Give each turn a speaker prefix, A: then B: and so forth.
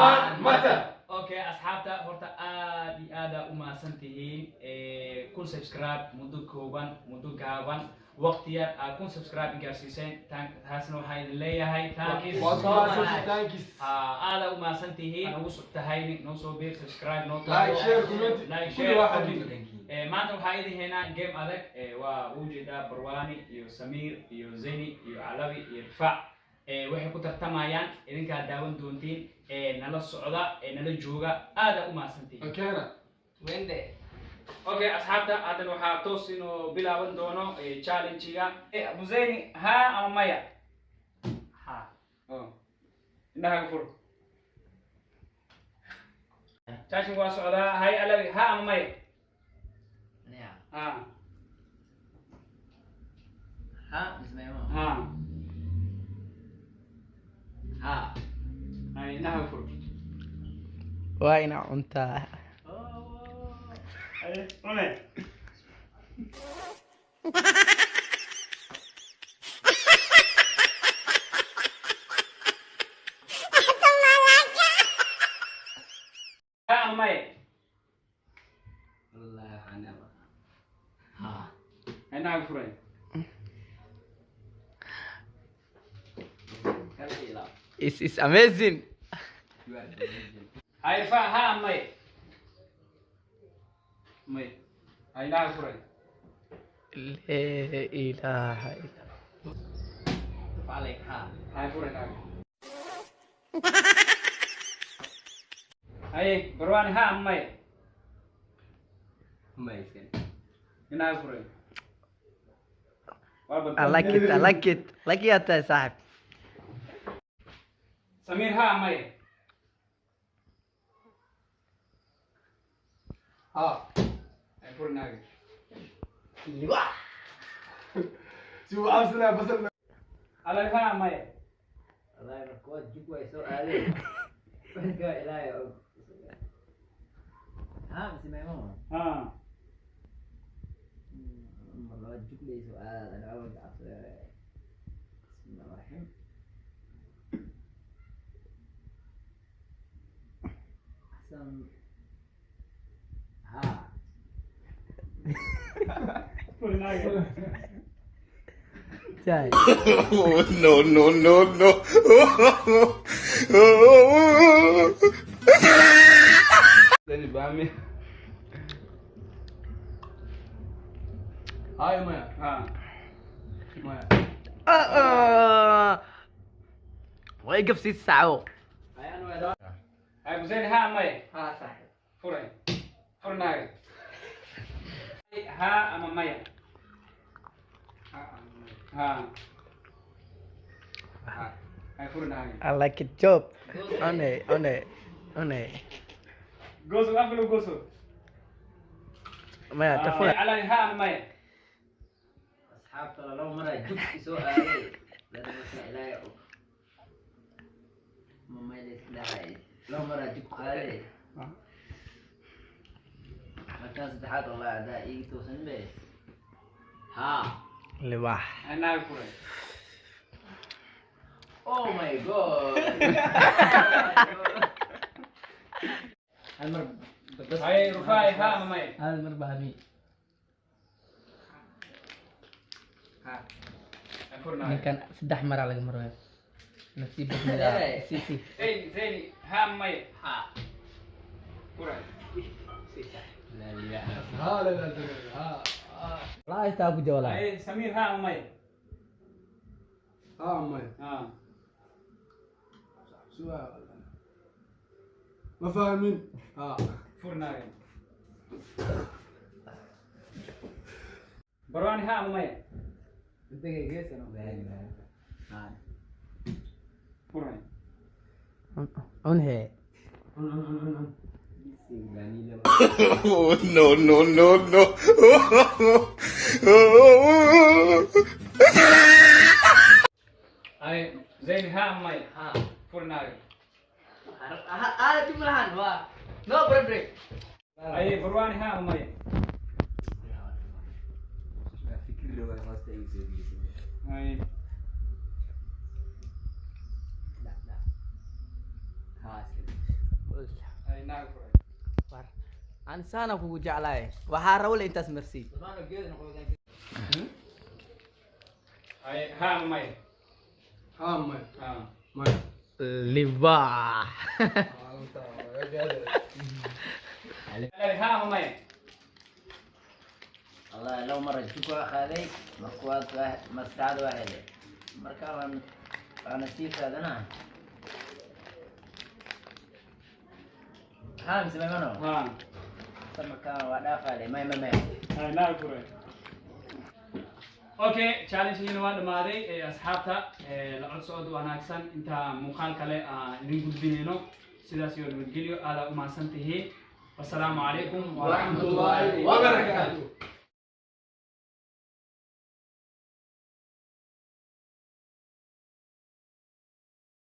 A: برفان متى.
B: اوكي اصحابتا هورتا ادي وما سنتين كل سبسكرايب مدو كوبان مدو غابان وقتيا كل سبسكرايب جارسيسين هاسنو هاي اللي هاي تانكيس هذا وما سنتين انا وصلت هاي نوصل بير سبسكرايب نوت
A: لايك شير كومنت
B: لايك
A: كل
B: شير
A: واحد
B: ما انتم هايدي هنا جيم ادك ووجد برواني يو سمير يو زيني يو علوي يو رفاع waxay ku tartamayaan idinka daawan doontiin nala socda nala jooga aada u maasantiin
A: اوكينا
B: wende okay asxaabta hadda waxa toos inoo bilaaban doono challenge-ga Abu Zaini ha ama maya ha indhaha fur challenge waa socda hay alawi ha ama maya ha
C: ha ismaimo
B: ha ha hay indhaha fur
D: وين عنتا
B: ay one ha ama maya
C: والله انا ها
B: indhaha furay
C: كلي لا
D: It's amazing.
C: you are the legend
B: hay fa ha ama maya may hay indhaha furay
D: لا إله إلا
C: شوف عليك ها
B: hay furay indhaha hay barwani ha ama maya
C: ما يسكن
B: indhaha furay
D: I like it. I like it. Like it يا صاحب.
B: Samir ha ama maya
A: ها
B: hay furay indhaha
A: شوف ارسنال بس
B: alawi ha ama maya
C: والله ركوات جيكوا يسوي عليه فجأة إلهي ها بس ما يمام
B: ha
C: والله جيك لي سؤال أنا أول بسم الله الرحمن أحسن ها
B: furay indhaha
D: جاي.
E: Oh, no, no, no, no.
B: Dani bami
A: هاي مايا
B: ha
A: مايا
D: ويقف 6 ساعات.
C: هاي أنا ولا
B: hay Abu Zaini ha ama maya
C: ها صاحب
B: furay furay indhaha ha ama maya ha hay furay indhaha
D: I like it. Job. On it. On it. On it.
B: goso aflo goso
D: ما تفون.
B: alawi ha ama maya
C: أصحاب ترى لو مرة جيك يسوي عليه لازم أسمع إلهي ما يليس إلهي لو مرة جيك عليه ما كان ستحات والله أعدائي توصل به ها
D: لواح.
B: indhaha furay
C: أوه ماي جاد المر بس
B: hay rufai ha ama maya
C: هذا المر بهمي
B: hay furay indhaha
D: كان 6 مرة على مرة. نسيب
C: إيه.
D: سيتي.
B: Zaini ha ama maya
C: ها
B: furay
C: لا لا
A: ها لا لا لا ها
D: لا يتابع جولا.
B: hay Samir ha ama maya
A: ها مايا
B: ha
A: سؤال ما فاهمين ها
B: furay indhaha barwani ha ama maya
C: بدك جيس أنا ها
B: furay
D: On here.
E: Oh, no, no, no, no.
B: hay Zaini ha ama maya
C: ها
B: furay indhaha
C: هذا تمرهن وا نو بريك
B: hay barwani ha ama maya
C: فكر لو هاست يسوي
B: hay
C: لا لا ها
A: Ay, naag furay.
D: war aan sana kugu jeclahay waxaa rawle intaas marsi
B: ها ماي
A: ها may
B: ها
A: may
D: libaax
B: ها ماي
C: والله لو مرة تشوفوا أخذي مكوات واحد مسرعد واحد مركب أنا سيف هذا أنا هام سمع منو
B: ها
C: سمع كان ودافع لي ما
B: هاي لا كوري اوكي تشالنج هنا واد ماضي اصحابتا لعد سعود وناكسن انت مقال كله idin gudbinayno sidaas iyo nabadgelyo aad u mahadsantihiin والسلام عليكم
A: ورحمة الله وبركاته.